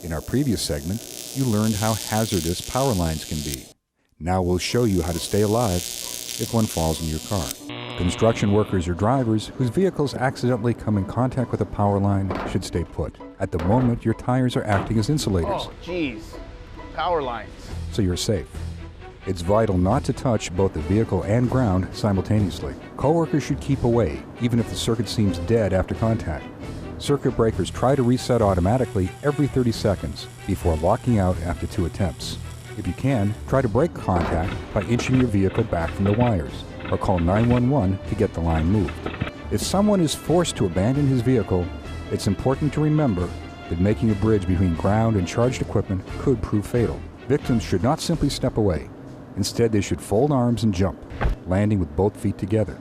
In our previous segment, you learned how hazardous power lines can be. Now we'll show you how to stay alive if one falls in your car. Construction workers or drivers whose vehicles accidentally come in contact with a power line should stay put. At the moment, your tires are acting as insulators. Oh, geez. Power lines. So you're safe. It's vital not to touch both the vehicle and ground simultaneously. Coworkers should keep away, even if the circuit seems dead after contact. Circuit breakers try to reset automatically every 30 seconds before locking out after 2 attempts. If you can, try to break contact by inching your vehicle back from the wires, or call 911 to get the line moved. If someone is forced to abandon his vehicle, it's important to remember that making a bridge between ground and charged equipment could prove fatal. Victims should not simply step away. Instead, they should fold arms and jump, landing with both feet together.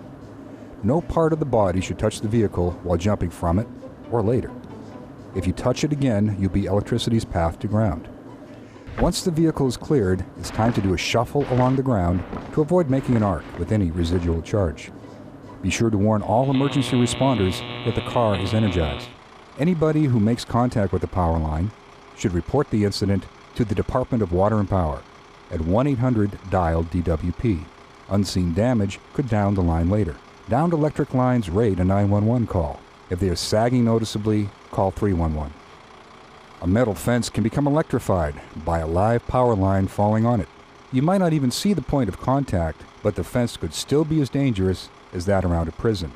No part of the body should touch the vehicle while jumping from it or later. If you touch it again, you'll be electricity's path to ground. Once the vehicle is cleared, it's time to do a shuffle along the ground to avoid making an arc with any residual charge. Be sure to warn all emergency responders that the car is energized. Anybody who makes contact with the power line should report the incident to the Department of Water and Power at 1-800-DIAL-DWP. Unseen damage could down the line later. Downed electric lines rate a 911 call. If they are sagging noticeably, call 311. A metal fence can become electrified by a live power line falling on it. You might not even see the point of contact, but the fence could still be as dangerous as that around a prison.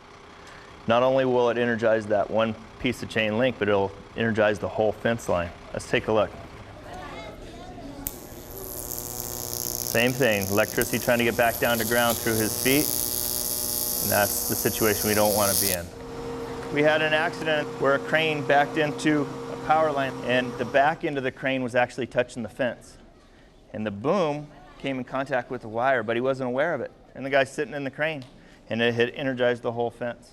Not only will it energize that one piece of chain link, but it'll energize the whole fence line. Let's take a look. Same thing, electricity trying to get back down to ground through his feet, and that's the situation we don't want to be in. We had an accident where a crane backed into a power line, and the back end of the crane was actually touching the fence. And the boom came in contact with the wire, but he wasn't aware of it. And the guy's sitting in the crane, and it had energized the whole fence.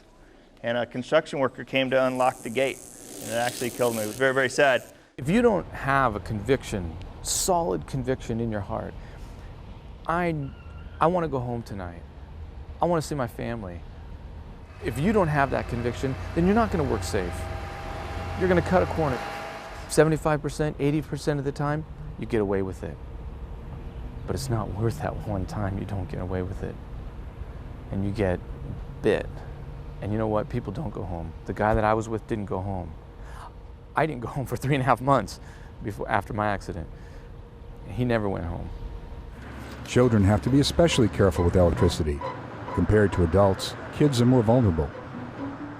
And a construction worker came to unlock the gate, and it actually killed him. It was very, very sad. If you don't have a conviction, solid conviction in your heart, I want to go home tonight. I want to see my family. If you don't have that conviction, then you're not going to work safe. You're going to cut a corner. 75%, 80% of the time, you get away with it. But it's not worth that one time you don't get away with it. And you get bit. And you know what? People don't go home. The guy that I was with didn't go home. I didn't go home for 3.5 months after my accident. He never went home. Children have to be especially careful with electricity. Compared to adults, kids are more vulnerable.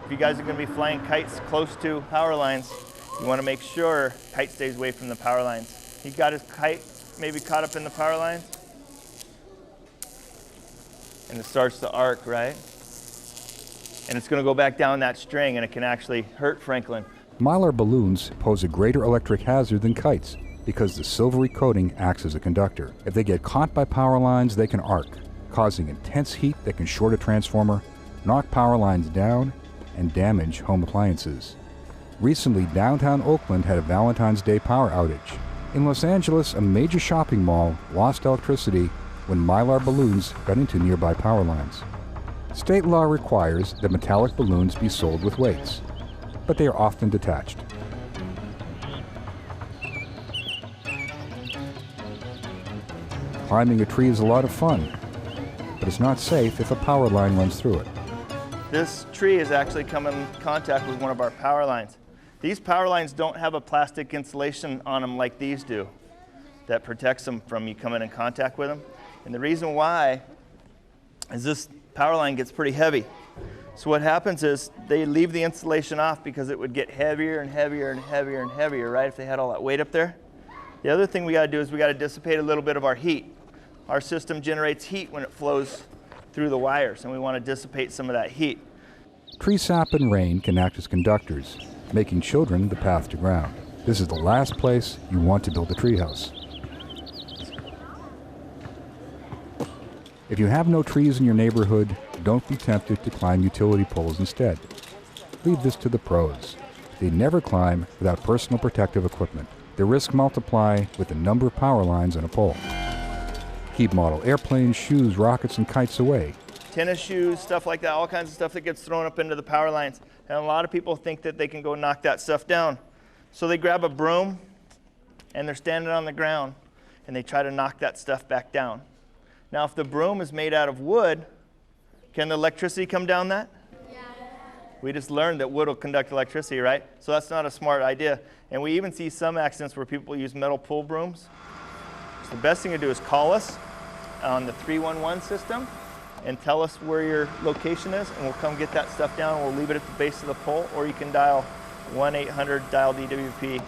If you guys are going to be flying kites close to power lines, you want to make sure kite stays away from the power lines. He got his kite maybe caught up in the power lines, and it starts to arc, right? And it's going to go back down that string, and it can actually hurt Franklin. Mylar balloons pose a greater electric hazard than kites because the silvery coating acts as a conductor. If they get caught by power lines, they can arc, causing intense heat that can short a transformer, knock power lines down, and damage home appliances. Recently, downtown Oakland had a Valentine's Day power outage. In Los Angeles, a major shopping mall lost electricity when Mylar balloons got into nearby power lines. State law requires that metallic balloons be sold with weights, but they are often detached. Climbing a tree is a lot of fun, but it's not safe if a power line runs through it. This tree has actually come in contact with one of our power lines. These power lines don't have a plastic insulation on them like these do that protects them from you coming in contact with them. And the reason why is this power line gets pretty heavy. So what happens is they leave the insulation off because it would get heavier and heavier and heavier and heavier, right, if they had all that weight up there. The other thing we got to do is we got to dissipate a little bit of our heat. Our system generates heat when it flows through the wires, and we want to dissipate some of that heat. Tree sap and rain can act as conductors, making children the path to ground. This is the last place you want to build a treehouse. If you have no trees in your neighborhood, don't be tempted to climb utility poles instead. Leave this to the pros. They never climb without personal protective equipment. The risks multiply with the number of power lines on a pole. Keep model airplanes, shoes, rockets, and kites away. Tennis shoes, stuff like that, all kinds of stuff that gets thrown up into the power lines. And a lot of people think that they can go knock that stuff down. So they grab a broom and they're standing on the ground and they try to knock that stuff back down. Now, if the broom is made out of wood, can the electricity come down that? Yeah. We just learned that wood will conduct electricity, right? So that's not a smart idea. And we even see some accidents where people use metal pull brooms. So the best thing to do is call us on the 311 system and tell us where your location is, and we'll come get that stuff down. We'll leave it at the base of the pole, or you can dial 1-800-DIAL-DWP